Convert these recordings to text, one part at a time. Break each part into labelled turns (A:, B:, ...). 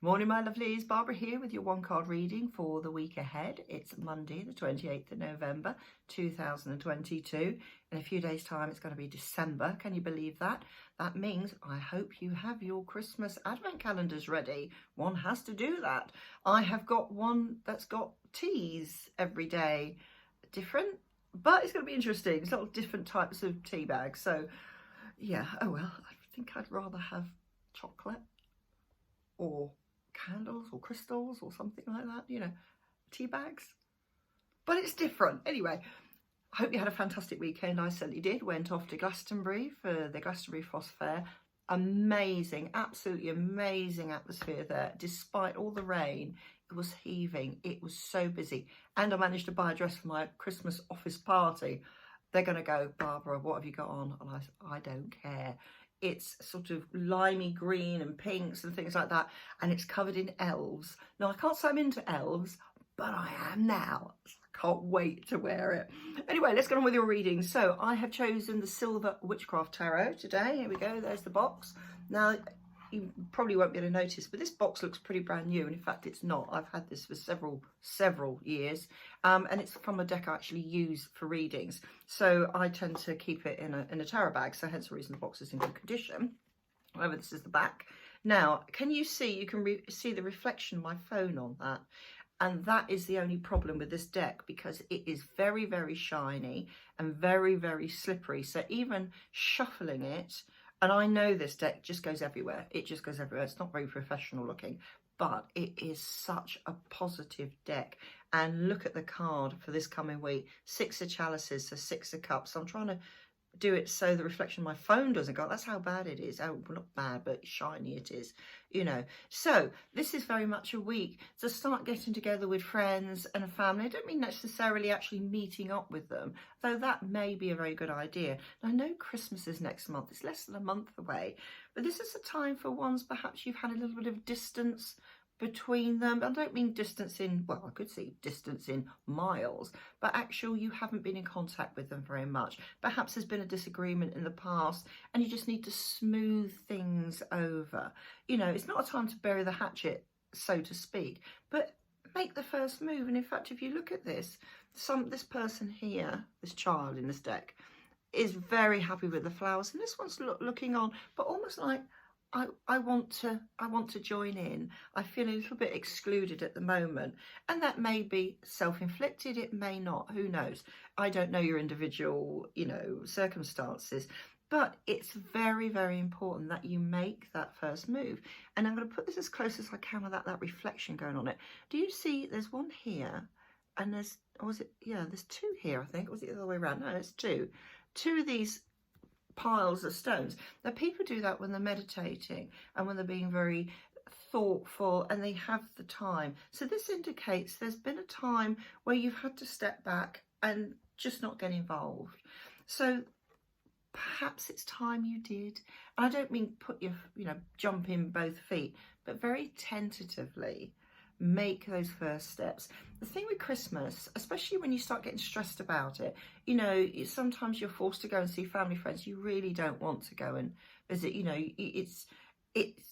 A: Morning, my lovelies. Barbara here with your one card reading for the week ahead. It's Monday, the 28th of November, 2022. In a few days' time, it's going to be December. Can you believe that? That means I hope you have your Christmas advent calendars ready. One has to do that. I have got one that's got teas every day. Different, but it's going to be interesting. It's lot of different types of tea bags. So, yeah, oh well, I think I'd rather have chocolate or candles or crystals or something like that, you know, tea bags, but it's different. Anyway, I hope you had a fantastic weekend. I certainly did. Went off to Glastonbury for the Glastonbury Frost Fair. Amazing, absolutely amazing atmosphere there. Despite all the rain, it was heaving. It was so busy. And I managed to buy a dress for my Christmas office party. They're going to go, Barbara, what have you got on? And I said, I don't care. It's sort of limey green and pinks and things like that. And it's covered in elves. Now, I can't say I'm into elves, but I am now. I can't wait to wear it. Anyway, let's get on with your reading. So I have chosen the Silver Witchcraft Tarot today. Here we go. There's the box. Now, you probably won't be able to notice, but this box looks pretty brand new. And in fact, it's not. I've had this for several years. And it's from a deck I actually use for readings. So I tend to keep it in a tarot bag. So hence the reason the box is in good condition. However, this is the back. Now, can you see, you can see the reflection of my phone on that. And that is the only problem with this deck, because it is very, very shiny and very, very slippery. So even shuffling it, and I know this deck just goes everywhere. It just goes everywhere. It's not very professional looking, but it is such a positive deck. And look at the card for this coming week. 6 of Chalices, so 6 of Cups. So I'm trying to do it so the reflection of my phone doesn't go. That's how bad it is. Oh, well, not bad, but shiny it is, you know. So this is very much a week to start getting together with friends and a family. I don't mean necessarily actually meeting up with them, though that may be a very good idea. And I know Christmas is next month. It's less than a month away, but this is a time for ones perhaps you've had a little bit of distance between them. I don't mean distance in, well, I could see distance in miles, but actually you haven't been in contact with them very much. Perhaps there's been a disagreement in the past and you just need to smooth things over. You know, it's not a time to bury the hatchet, so to speak, but make the first move. And in fact, if you look at this, this person here, this child in this deck, is very happy with the flowers, and this one's looking on, but almost like, I want to join in. I feel a little bit excluded at the moment, and that may be self-inflicted. It may not. Who knows? I don't know your individual, you know, circumstances, but it's very, very important that you make that first move. And I'm going to put this as close as I can without that reflection going on it. Do you see? There's one here, and there's, or was it? Yeah, there's 2 here. I think, or was it the other way around? No, it's 2. 2 of these piles of stones. Now, people do that when they're meditating and when they're being very thoughtful and they have the time. So this indicates there's been a time where you've had to step back and just not get involved. So perhaps it's time you did. And I don't mean put your, you know, jump in both feet, but very tentatively make those first steps. The thing with Christmas, especially when you start getting stressed about it, you know, sometimes you're forced to go and see family friends you really don't want to go and visit. You know, it's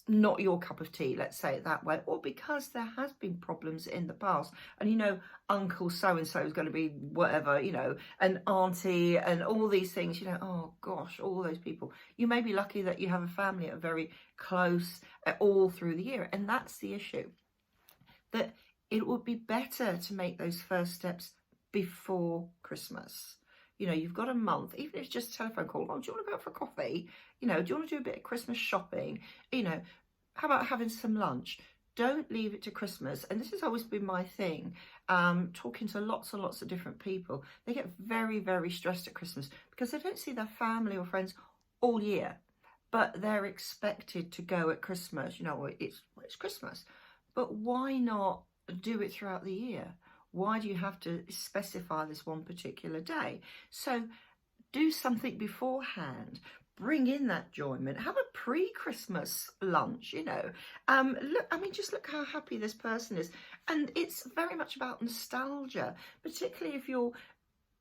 A: not your cup of tea, let's say it that way, or because there has been problems in the past, and you know, uncle so and so is going to be whatever, you know, and auntie and all these things, you know. Oh gosh, all those people. You may be lucky that you have a family that are very close all through the year, and that's the issue. That it would be better to make those first steps before Christmas. You know, you've got a month, even if it's just a telephone call. Oh, do you want to go out for coffee? You know, do you want to do a bit of Christmas shopping? You know, how about having some lunch? Don't leave it to Christmas. And this has always been my thing, talking to lots and lots of different people. They get very, very stressed at Christmas because they don't see their family or friends all year, but they're expected to go at Christmas. You know, it's Christmas. But why not do it throughout the year? Why do you have to specify this one particular day? So do something beforehand. Bring in that enjoyment. Have a pre-Christmas lunch, you know. Look, I mean, just look how happy this person is. And it's very much about nostalgia, particularly if you're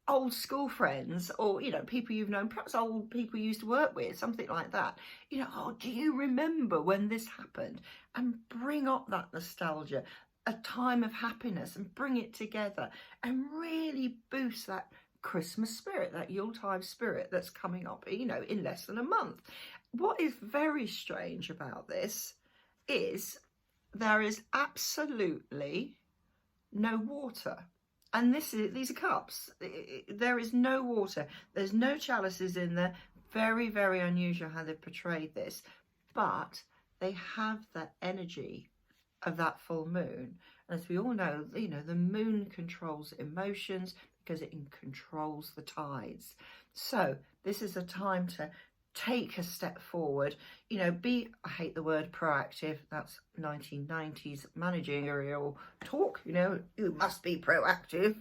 A: old school friends, or people you've known, perhaps old people you used to work with, something like that. Oh, do you remember when this happened? And bring up that nostalgia, a time of happiness, and bring it together and really boost that Christmas spirit, that Yuletide spirit that's coming up in less than a month. What is very strange about this is there is absolutely no water. And these are cups. There is no water. There's no chalices in there. Very, very unusual how they've portrayed this. But they have that energy of that full moon. And as we all know, the moon controls emotions because it controls the tides. So this is a time to take a step forward, I hate the word proactive, that's 1990s managerial talk, you must be proactive,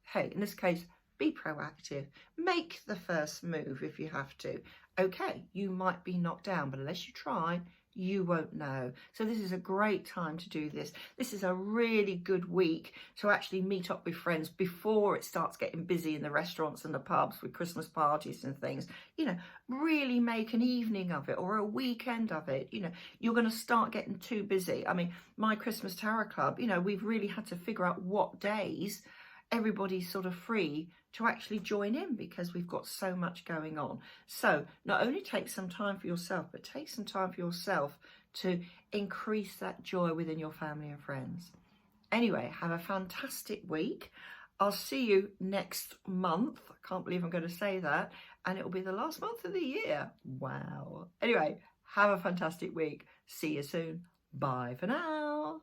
A: hey, in this case, be proactive, make the first move if you have to. Okay, you might be knocked down, but unless you try, you won't know. So this is a great time to do this. This is a really good week to actually meet up with friends before it starts getting busy in the restaurants and the pubs with Christmas parties and things. Really make an evening of it or a weekend of it. You're going to start getting too busy. I mean, my Christmas Tarot Club, we've really had to figure out what days everybody's sort of free to actually join in because we've got so much going on. So not only take some time for yourself, but take some time for yourself to increase that joy within your family and friends. Anyway, have a fantastic week. I'll see you next month. I can't believe I'm going to say that. And it will be the last month of the year. Wow. Anyway, have a fantastic week. See you soon. Bye for now.